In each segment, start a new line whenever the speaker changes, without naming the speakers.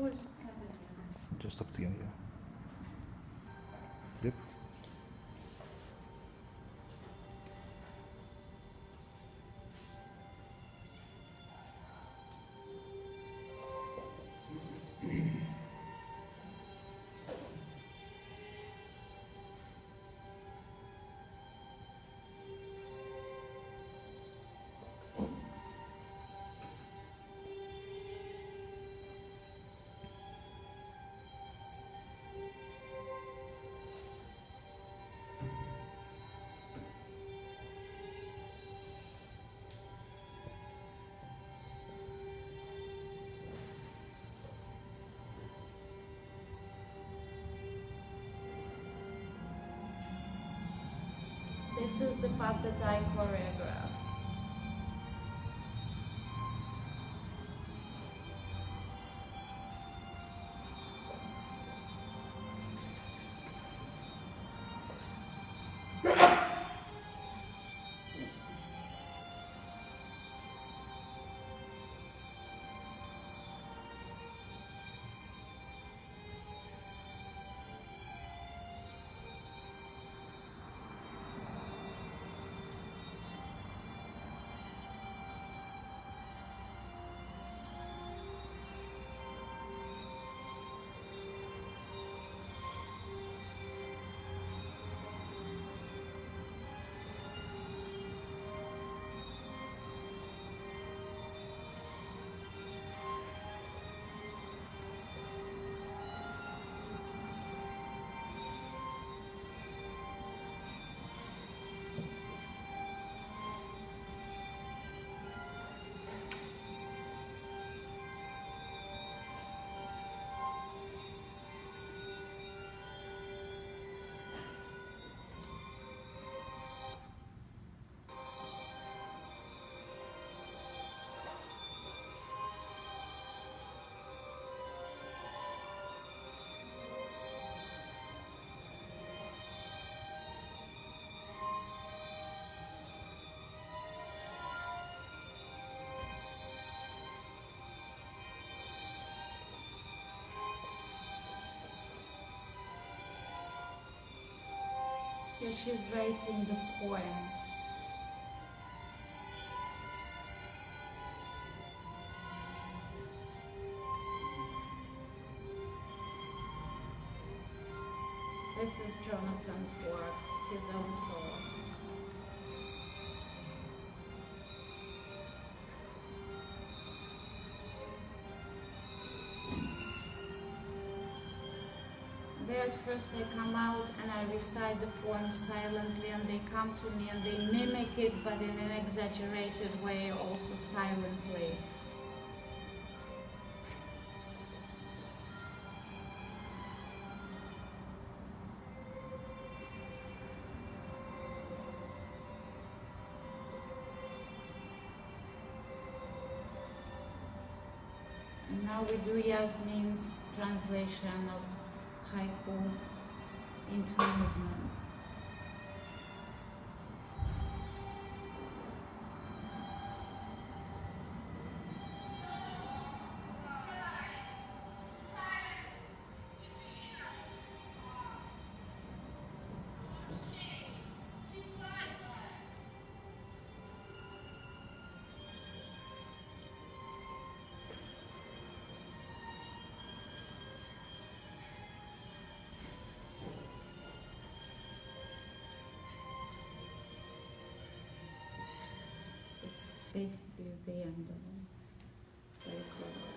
Or just cut it down.
Just up to you, yeah. Yep.
This is the part that I choreographed. Here she's writing the poem. This is Jonathan's work, his own soul. There at first they come out and I recite the poem silently and they come to me and they mimic it but in an exaggerated way, also silently. And now we do Yasmin's translation of Haiku into movement. Basically the end of it. Very clever.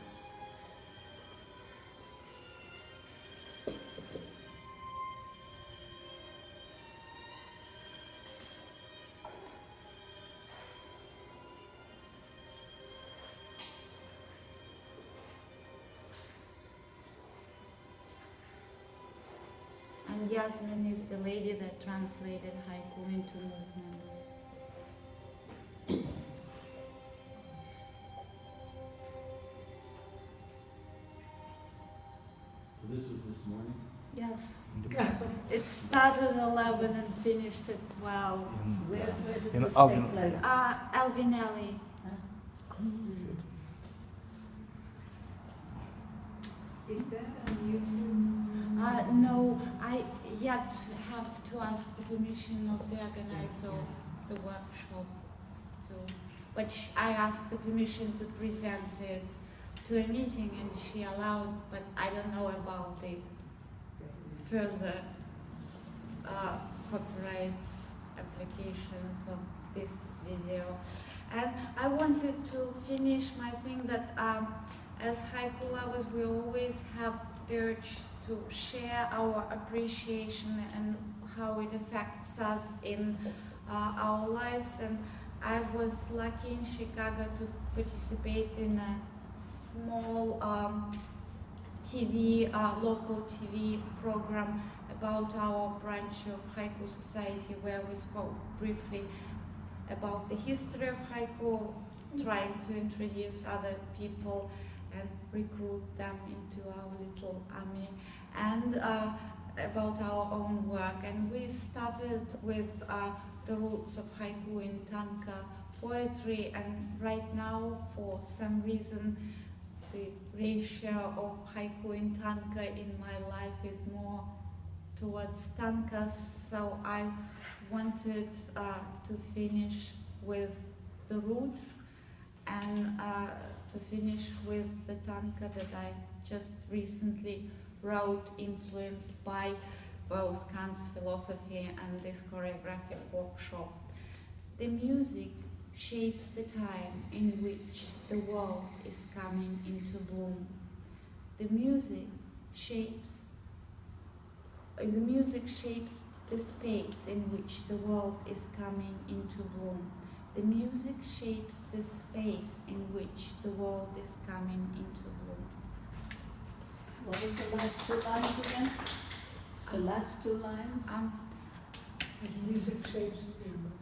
And Yasmin is the lady that translated Haiku into movement.
This was this morning?
Yes. It started at 11 and finished at 12.
Where does
In
this
Alvin-
take place?
Alvinelli.
Is that on YouTube?
No, I yet have to ask the permission of the organizer of the workshop. But I asked the permission to present it to a meeting and she allowed, but I don't know about the further copyright applications of this video. And I wanted to finish my thing that as haiku lovers we always have the urge to share our appreciation and how it affects us in our lives. And I was lucky in Chicago to participate in a small local TV program about our branch of Haiku Society, where we spoke briefly about the history of haiku, trying to introduce other people and recruit them into our little army, and about our own work. And we started with the roots of haiku in tanka poetry, and right now, for some reason, the ratio of haiku in tanka in my life is more towards tankas, so I wanted to finish with the roots and to finish with the tanka that I just recently wrote, influenced by both Kant's philosophy and this choreographic workshop. The music shapes the time in which the world is coming into bloom. The music shapes the space in which the world is coming into bloom. The music shapes the space in which the world is coming into bloom.
What was the last two lines again? The last two lines?
The music shapes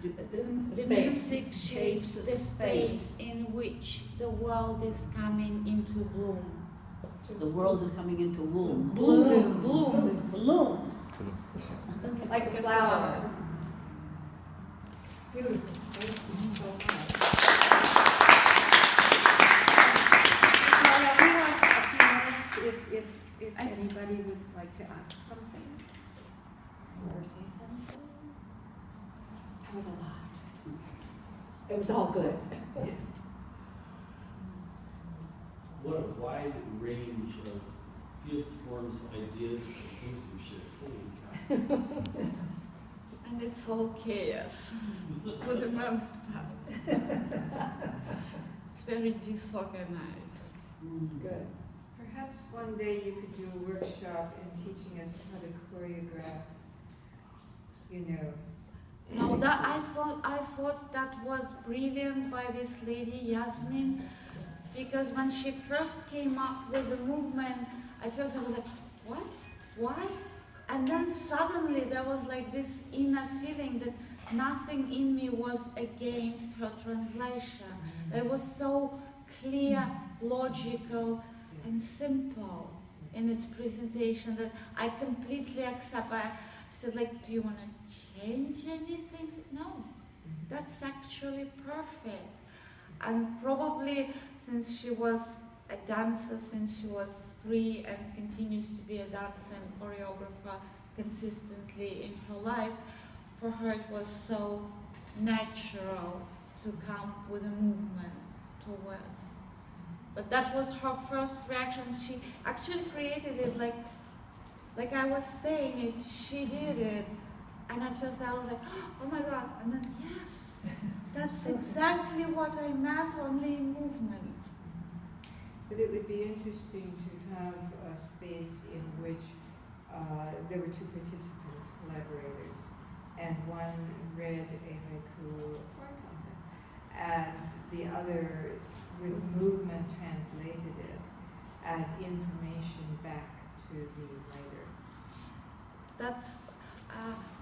the music shapes the space in which the world is coming into bloom.
The world is coming into bloom.
Bloom.
Bloom.
Like a flower.
Beautiful. Thank you so much.
Well, we have a few minutes if anybody would like to ask something or say something. That was a lot. It was all good.
What a wide range of fields, forms, ideas, and things we should. Holy cow.
And it's all chaos for the most part. It's very disorganized.
Good.
Perhaps one day you could do a workshop in teaching us how to choreograph,
No, that I thought that was brilliant by this lady Yasmin, because when she first came up with the movement, at first I was like, what? Why? And then suddenly there was like this inner feeling that nothing in me was against her translation. It was so clear, logical, and simple in its presentation that I completely accept. I said, like, do you want to change anything? I said, no, that's actually perfect. And probably since she was a dancer since she was 3 and continues to be a dancer and choreographer consistently in her life, for her it was so natural to come with a movement towards. But that was her first reaction. She actually created it like I was saying it, she did it. And at first I was like, oh my God, and then yes, that's exactly what I meant, only in movement.
But it would be interesting to have a space in which there were 2 participants, collaborators, and one read a haiku or tanka, and the other, with movement, translated it as information back to the writer.
That's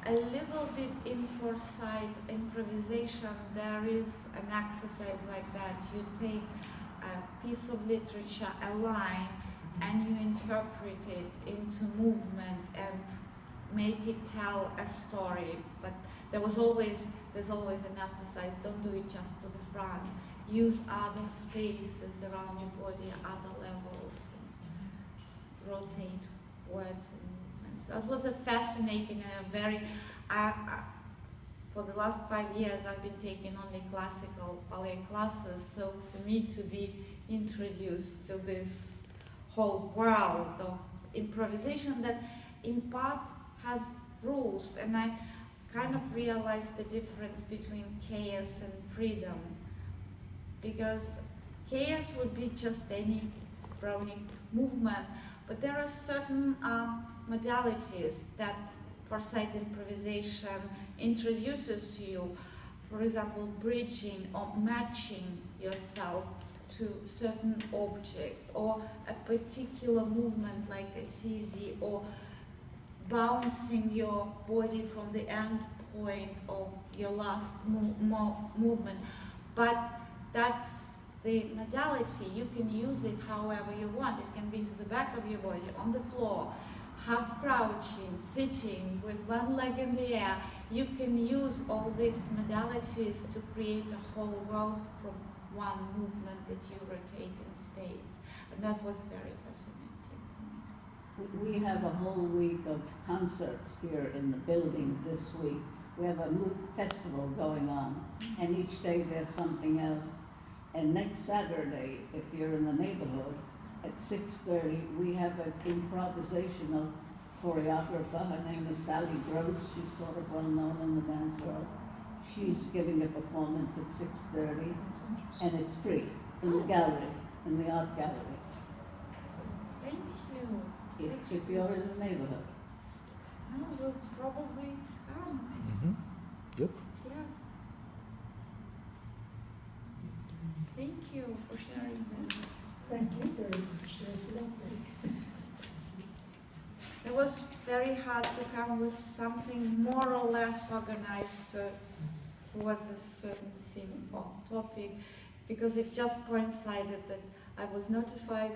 a little bit in foresight improvisation. There is an exercise like that. You take a piece of literature, a line, and you interpret it into movement and make it tell a story. But there's always an emphasis, don't do it just to the front. Use other spaces around your body, other levels. rotate words and movements. That was a fascinating and a very, for the last 5 years I've been taking only classical ballet classes, so for me to be introduced to this whole world of improvisation that in part has rules, and I kind of realized the difference between chaos and freedom, because chaos would be just any Browning movement, but there are certain modalities that foresight improvisation introduces to you. For example, bridging or matching yourself to certain objects, or a particular movement like a CZ, or bouncing your body from the end point of your last movement. But that's the modality. You can use it however you want. It can be to the back of your body, on the floor, half crouching, sitting with one leg in the air. You can use all these modalities to create a whole world from one movement that you rotate in space. And that was very fascinating.
We have a whole week of concerts here in the building this week. We have a festival going on, and each day there's something else. And next Saturday, if you're in the neighborhood, at 6:30, we have an improvisational choreographer. Her name is Sally Gross. She's sort of well known in the dance world. She's giving a performance at 6:30, and it's free in the gallery, in the art gallery.
Thank you.
If you're in the neighborhood.
No, we'll probably come.
Yep.
Yeah. Thank you for sharing that.
Thank you very much, that's lovely.
It was very hard to come with something more or less organized towards a certain theme or topic, because it just coincided that I was notified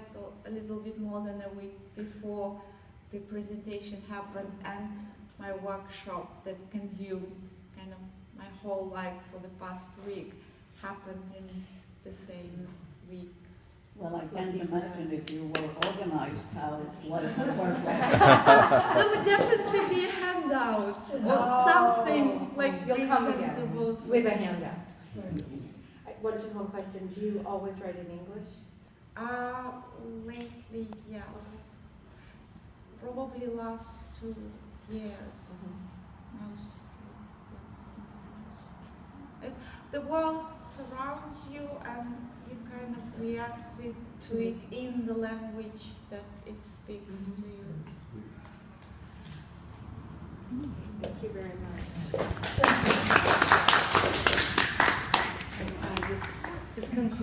a little bit more than a week before the presentation happened, and my workshop that consumed kind of my whole life for the past week happened in the same week.
Well, I can't imagine if you were organized what it would work like.
There would definitely be a handout or something like
You'll come again
presentable.
with a handout. One simple question, do you always write in English?
Lately, yes. Probably last 2 years. Mostly, yes. The world surrounds you and you kind of react to it in the language that it speaks to you.
Thank you very much. This concludes